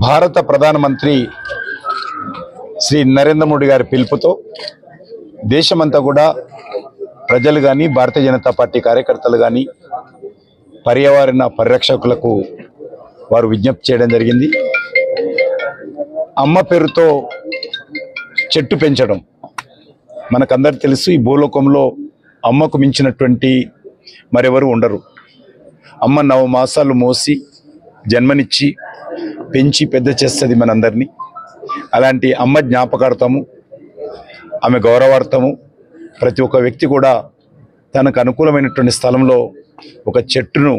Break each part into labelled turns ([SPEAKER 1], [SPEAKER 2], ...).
[SPEAKER 1] భారత ప్రధానమంత్రి శ్రీ నరేంద్ర మోడీ గారి పిలుపుతో దేశమంతా కూడా ప్రజలు కానీ భారతీయ జనతా పార్టీ కార్యకర్తలు కానీ పర్యావరణ పరిరక్షకులకు వారు విజ్ఞప్తి చేయడం జరిగింది. అమ్మ పేరుతో చెట్టు పెంచడం మనకందరికీ తెలుసు. ఈ భూలోకంలో అమ్మకు మించినటువంటి మరెవరు ఉండరు. అమ్మ 9 మాసాలు మోసి జన్మనిచ్చి పెంచి పెద్ద చేస్తుంది మనందరినీ. అలాంటి అమ్మ జ్ఞాపకార్థము, ఆమె గౌరవార్థము ప్రతి ఒక్క వ్యక్తి కూడా తనకు అనుకూలమైనటువంటి స్థలంలో ఒక చెట్టును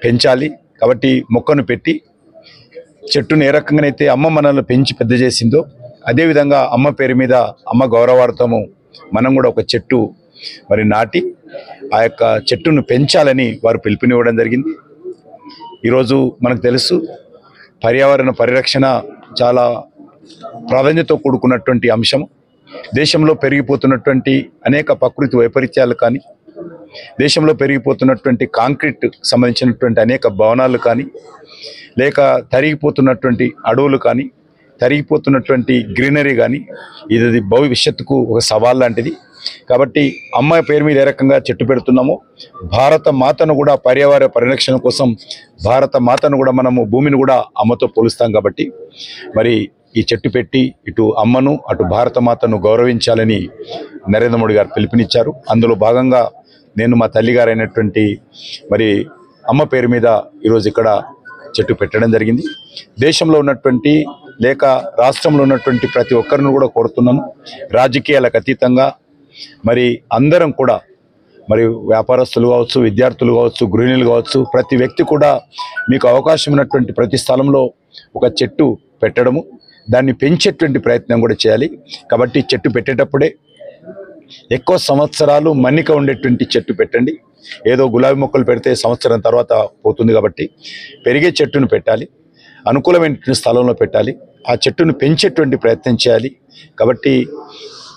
[SPEAKER 1] పెంచాలి. కాబట్టి మొక్కను పెట్టి చెట్టును ఏ రకంగానైతే అమ్మ మనల్ని పెంచి పెద్ద చేసిందో అదేవిధంగా అమ్మ పేరు మీద అమ్మ గౌరవార్థము మనం కూడా ఒక చెట్టు మరి నాటి ఆ యొక్క చెట్టును పెంచాలని వారు పిలుపునివ్వడం జరిగింది. ఈరోజు మనకు తెలుసు పర్యావరణ పరిరక్షణ చాలా ప్రాధాన్యతతో కూడుకున్నటువంటి అంశం. దేశంలో పెరిగిపోతున్నటువంటి అనేక ప్రకృతి వైపరీత్యాలు కానీ, దేశంలో పెరిగిపోతున్నటువంటి కాంక్రీట్ సంబంధించినటువంటి అనేక భవనాలు కానీ, లేక తరిగిపోతున్నటువంటి అడవులు కానీ, తరిగిపోతున్నటువంటి గ్రీనరీ కానీ, ఇది భవిష్యత్తుకు ఒక సవాల్ లాంటిది. కాబట్టి అమ్మాయి పేరు మీద ఏ రకంగా చెట్టు పెడుతున్నామో భారత మాతను కూడా పర్యావరణ పరిరక్షణ కోసం భారత మాతను కూడా మనము భూమిని కూడా అమ్మతో పోలుస్తాం. కాబట్టి మరి ఈ చెట్టు పెట్టి ఇటు అమ్మను అటు భారత మాతను గౌరవించాలని నరేంద్ర మోడీ గారు పిలుపునిచ్చారు. అందులో భాగంగా నేను మా తల్లిగారైనటువంటి మరి అమ్మ పేరు మీద ఈరోజు ఇక్కడ చెట్టు పెట్టడం జరిగింది. దేశంలో ఉన్నటువంటి లేక రాష్ట్రంలో ఉన్నటువంటి ప్రతి ఒక్కరిని కూడా కోరుతున్నాను, రాజకీయాలకు అతీతంగా మరి అందరం కూడా మరి వ్యాపారస్తులు కావచ్చు, విద్యార్థులు కావచ్చు, గృహిణులు కావచ్చు, ప్రతి వ్యక్తి కూడా మీకు అవకాశం ఉన్నటువంటి ప్రతి స్థలంలో ఒక చెట్టు పెట్టడము, దాన్ని పెంచేటువంటి ప్రయత్నం కూడా చేయాలి. కాబట్టి చెట్టు పెట్టేటప్పుడే ఎక్కువ సంవత్సరాలు మన్నిక ఉండేటువంటి చెట్టు పెట్టండి. ఏదో గులాబీ మొక్కలు పెడితే సంవత్సరం తర్వాత పోతుంది. కాబట్టి పెరిగే చెట్టును పెట్టాలి, అనుకూలమైనటువంటి స్థలంలో పెట్టాలి, ఆ చెట్టును పెంచేటువంటి ప్రయత్నం చేయాలి. కాబట్టి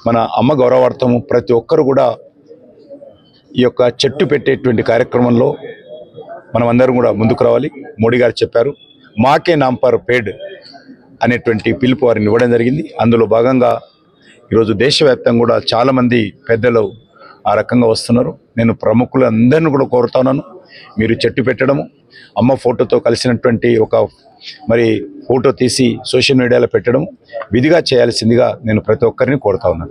[SPEAKER 1] మన అమ్మ గౌరవార్థము ప్రతి ఒక్కరు కూడా ఈ యొక్క చెట్టు పెట్టేటువంటి కార్యక్రమంలో మనం అందరం కూడా ముందుకు రావాలి. మోడీ గారు చెప్పారు, మాకే నామ్ పర్ పేడ్ అనేటువంటి పిలుపు వారిని ఇవ్వడం జరిగింది. అందులో భాగంగా ఈరోజు దేశవ్యాప్తంగా కూడా చాలామంది పెద్దలు ఆ రకంగా వస్తున్నారు. నేను ప్రముఖులందరినీ కూడా కోరుతున్నాను, మీరు చెట్టు పెట్టడము, అమ్మ ఫోటోతో కలిసినటువంటి ఒక మరి ఫోటో తీసి సోషల్ మీడియాలో పెట్టడం విధిగా చేయాల్సిందిగా నేను ప్రతి ఒక్కరిని కోరుతా ఉన్నాను.